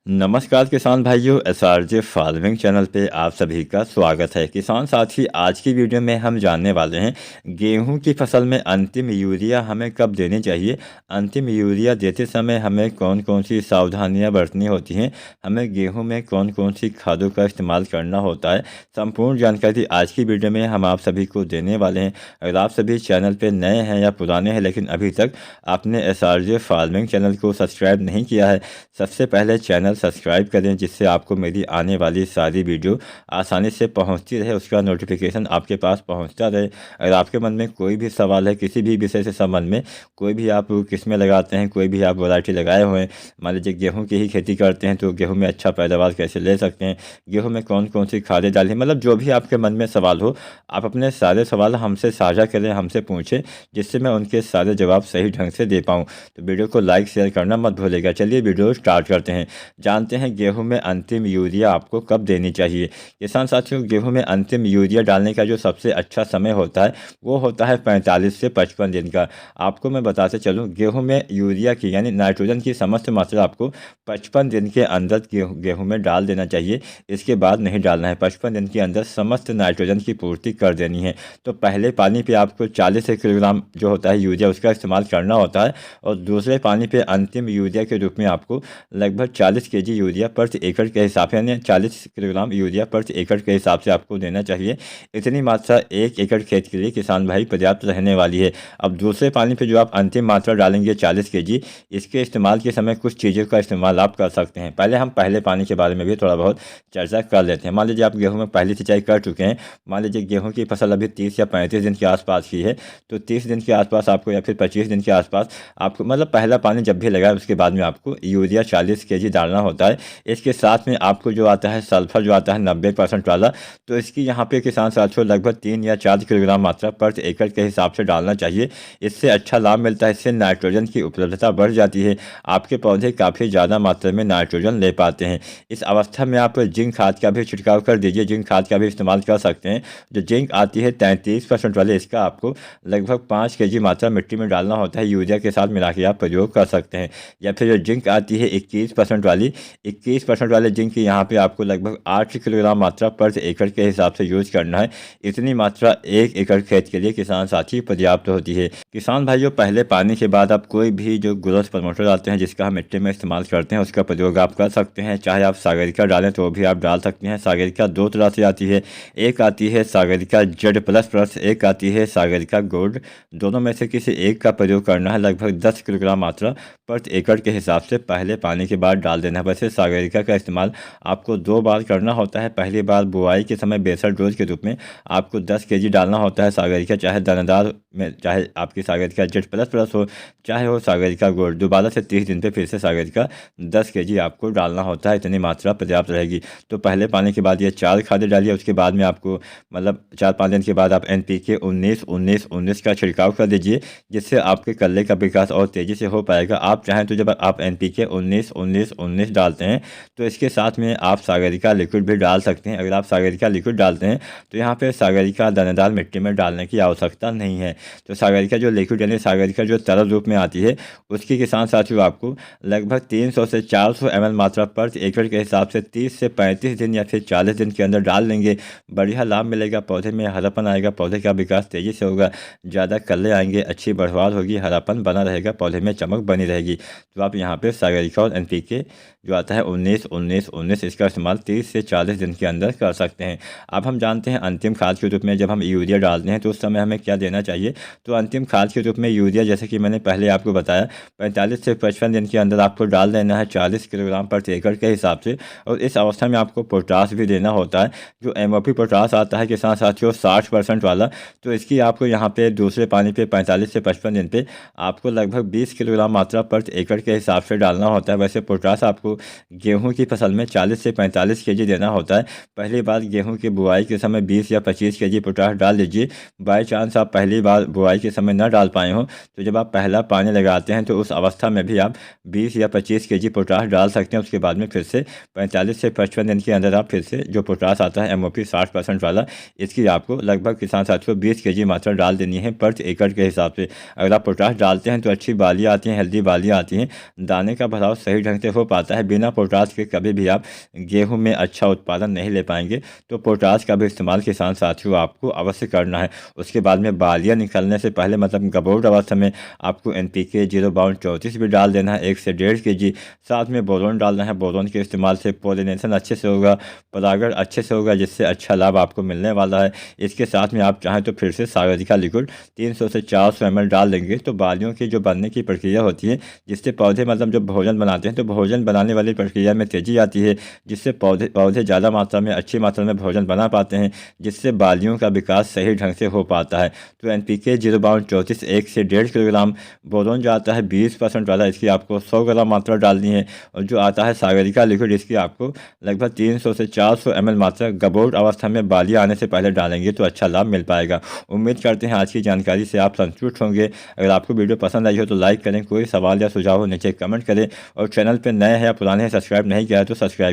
नमस्कार किसान भाइयों, एसआरजे फार्मिंग चैनल पे आप सभी का स्वागत है। किसान साथी, आज की वीडियो में हम जानने वाले हैं गेहूं की फसल में अंतिम यूरिया हमें कब देनी चाहिए। अंतिम यूरिया देते समय हमें कौन कौन सी सावधानियां बरतनी होती हैं, हमें गेहूं में कौन कौन सी खादों का इस्तेमाल करना होता है। संपूर्ण जानकारी आज की वीडियो में हम आप सभी को देने वाले हैं। अगर आप सभी चैनल पर नए हैं या पुराने हैं लेकिन अभी तक आपने एसआरजे फार्मिंग चैनल को सब्सक्राइब नहीं किया है, सबसे पहले चैनल सब्सक्राइब करें जिससे आपको मेरी आने वाली सारी वीडियो आसानी से पहुंचती रहे, उसका नोटिफिकेशन आपके पास पहुंचता रहे। अगर आपके मन में कोई भी सवाल है किसी भी विषय से संबंध में, कोई भी आप किस्में लगाते हैं, कोई भी आप वैरायटी लगाए हुए हैं, मान लीजिए गेहूँ की ही खेती करते हैं तो गेहूँ में अच्छा पैदावार कैसे ले सकते हैं, गेहूँ में कौन कौन सी खादें डालें, मतलब जो भी आपके मन में सवाल हो आप अपने सारे सवाल हमसे साझा करें, हमसे पूछें, जिससे मैं उनके सारे जवाब सही ढंग से दे पाऊँ। तो वीडियो को लाइक शेयर करना मत भूलिएगा। चलिए वीडियो स्टार्ट करते हैं। जानते हैं गेहूं में अंतिम यूरिया आपको कब देनी चाहिए। किसान साथियों, गेहूं में अंतिम यूरिया डालने का जो सबसे अच्छा समय होता है वो होता है 45 से 55 दिन का। आपको मैं बताते चलूं, गेहूं में यूरिया की यानी नाइट्रोजन की समस्त मात्रा आपको 55 दिन के अंदर गेहूं में डाल देना चाहिए। इसके बाद नहीं डालना है। 55 दिन के अंदर समस्त नाइट्रोजन की पूर्ति कर देनी है। तो पहले पानी पे आपको 40 किलोग्राम जो होता है यूरिया उसका इस्तेमाल करना होता है, और दूसरे पानी पे अंतिम यूरिया के रूप में आपको लगभग 40 केजी यूरिया प्रति एकड़ के हिसाब से, यानी 40 किलोग्राम यूरिया प्रति एकड़ के हिसाब से आपको देना चाहिए। इतनी मात्रा 1 एकड़ खेत के लिए किसान भाई पर्याप्त रहने वाली है। अब दूसरे पानी पे जो आप अंतिम मात्रा डालेंगे 40 केजी, इसके इस्तेमाल के समय कुछ चीज़ों का इस्तेमाल आप कर सकते हैं। पहले हम पहले पानी के बारे में भी थोड़ा बहुत चर्चा कर लेते हैं। मान लीजिए आप गेहूँ में पहली सिंचाई कर चुके हैं, मान लीजिए गेहूँ की फसल अभी 30 या 35 दिन के आसपास की है, तो 30 दिन के आसपास आपको या फिर 25 दिन के आसपास आपको, मतलब पहला पानी जब भी लगाए उसके बाद में आपको यूरिया 40 केजी डालना होता है। इसके साथ में आपको जो आता है सल्फर जो आता है 90% वाला, तो इसकी यहाँ पे किसान साथियों लगभग 3 या 4 किलोग्राम मात्रा प्रति एकड़ के हिसाब से डालना चाहिए। इससे अच्छा लाभ मिलता है, इससे नाइट्रोजन की उपलब्धता बढ़ जाती है, आपके पौधे काफ़ी ज़्यादा मात्रा में नाइट्रोजन ले पाते हैं। इस अवस्था में आप जिंक खाद का भी छिड़काव कर दीजिए, जिंक खाद का भी इस्तेमाल कर सकते हैं। जो जिंक आती है 33% वाले, इसका आपको लगभग 5 केजी मात्रा मिट्टी में डालना होता है, यूरिया के साथ मिला के आप प्रयोग कर सकते हैं। या फिर जो जिंक आती है 21% वाली, 21% वाले जिंक की यहाँ पे आपको लगभग 8 किलोग्राम मात्रा प्रति एकड़ के हिसाब से यूज करना है। इतनी मात्रा 1 एकड़ खेत के लिए किसान साथी पर्याप्त होती है। किसान भाइयों, पहले पानी के बाद आप कोई भी जो ग्रोथ प्रमोटर डालते हैं जिसका हम मिट्टी में इस्तेमाल करते हैं उसका प्रयोग आप कर सकते हैं। चाहे आप सागरिका डालें तो भी आप डाल सकते हैं। सागरिका दो तरह से आती है, एक आती है सागरिका Z++, एक आती है सागरिका गोल्ड। दोनों में से किसी एक का प्रयोग करना है। लगभग 10 किलोग्राम मात्रा प्रति एकड़ के हिसाब से पहले पानी के बाद डाल देना है। वैसे सागरिका का इस्तेमाल आपको 2 बार करना होता है। पहली बार बुआई के समय बेसल डोज के रूप में आपको 10 केजी डालना होता है सागरिका, चाहे दानेदार में, चाहे आपकी सागरिका Z++ हो, चाहे हो सागरिका गोल्ड। दोबारा से 30 दिन पे फिर से सागरिका 10 केजी आपको डालना होता है। इतनी मात्रा पर्याप्त रहेगी। तो पहले पानी के बाद ये 4 खादें डालिए। उसके बाद में आपको मतलब 4-5 दिन के बाद आप NPK 19-19-19 का छिड़काव कर दीजिए, जिससे आपके कल्ले का विकास और तेज़ी से हो पाएगा। आप चाहें तो जब आप NPK 19-19-19 डालते हैं तो इसके साथ में आप सागरिका लिक्विड भी डाल सकते हैं। अगर आप सागरिका लिक्विड डालते हैं तो यहाँ पे सागरिका दानेदार मिट्टी में डालने की आवश्यकता नहीं है। तो सागरिका जो लिक्विड यानी सागरिका जो तरल रूप में आती है उसकी किसान साथियों आपको लगभग 300 से 400 ml मात्रा प्रति एकड़ के हिसाब से 30 से 35 दिन या फिर 40 दिन के अंदर डाल लेंगे। बढ़िया लाभ मिलेगा, पौधे में हरापन आएगा, पौधे का विकास तेज़ी से होगा, ज़्यादा कल्ले आएंगे, अच्छी बढ़वार होगी, हरापन बना रहेगा, पौधे में चमक बनी रहेगी। तो आप यहाँ पे सागरिका और NPK जो आता है 19-19-19 इसका इस्तेमाल 30 से 40 दिन के अंदर कर सकते हैं। अब हम जानते हैं अंतिम खाद के रूप में जब हम यूरिया डालते हैं तो उस समय हमें क्या देना चाहिए। तो अंतिम खाद के रूप में यूरिया, जैसे कि मैंने पहले आपको बताया, 45 से 55 दिन के अंदर आपको डाल देना है 40 किलोग्राम प्रति एकड़ के हिसाब से। और इस अवस्था में आपको पोटास भी देना होता है। जो MOP पोटास आता है किसान साथियों 60% वाला, तो इसकी आपको यहाँ पे दूसरे पानी पे 45 से 55 दिन पे आपको लगभग 20 किलोग्राम मात्रा प्रति एकड़ के हिसाब से डालना होता है। वैसे पोटास आपको गेहूं की फसल में 40 से 45 केजी देना होता है। पहली बार गेहूं की बुआई के समय 20 या 25 केजी पोटास डाल दीजिए। बाई चांस आप पहली बार बुआई के समय न डाल पाए हों तो जब आप पहला पानी लगाते हैं तो उस अवस्था में भी आप 20 या 25 केजी पोटास डाल सकते हैं। उसके बाद में फिर से 45 से 55 दिन के अंदर आप फिर से जो पोटास आता है MOP 60% वाला, इसकी आपको लगभग किसान साथियों 20 केजी मात्रा डाल देनी है प्रति एकड़ के हिसाब से। अगर आप पोटास डालते हैं तो अच्छी बालियाँ आती हैं, हेल्दी बालियाँ आती हैं, दाने का भराव सही ढंग से हो पाता है, है बिना पोटाश के कभी भी आप गेहूं में अच्छा उत्पादन नहीं ले पाएंगे। तो पोटाश का भी इस्तेमाल किसान साथियों आपको अवश्य करना है। उसके बाद में बालियाँ निकलने से पहले मतलब गबोट अवस्था में आपको NPK 0/34 भी डाल देना है 1 से 1.5 kg। साथ में बोरोन डालना है। बोरोन के इस्तेमाल से पोलिनेशन अच्छे से होगा, परागण अच्छे से होगा, जिससे अच्छा लाभ आपको मिलने वाला है। इसके साथ में आप चाहें तो फिर से सागरिका लिक्विड 300 से 400 ml डाल देंगे तो बालियों की जो बनने की प्रक्रिया होती है, जिससे पौधे मतलब जो भोजन बनाते हैं तो भोजन बनाने वाली प्रक्रिया में तेजी आती है, जिससे पौधे ज़्यादा मात्रा में अच्छी मात्रा में भोजन बना पाते हैं, जिससे बालियों का विकास सही ढंग से हो पाता है। तो NPK 0/34 1 से 1.5 किलोग्राम, बोरोन जो आता है 20% वाला, इसकी आपको 100 ग्राम मात्रा डालनी है। और जो आता है सागरिका लिक्विड, इसकी आपको लगभग 300 से 400 ml मात्रा गबोट अवस्था में बालियाँ आने से पहले डालेंगे तो अच्छा लाभ मिल पाएगा। उम्मीद करते हैं आज की जानकारी से आप संतुष्ट होंगे। अगर आपको वीडियो पसंद आई हो तो लाइक करें, कोई सवाल या सुझाव हो नीचे कमेंट करें, और चैनल पर नए हैं या पुराने हैं सब्सक्राइब नहीं किया है तो सब्सक्राइब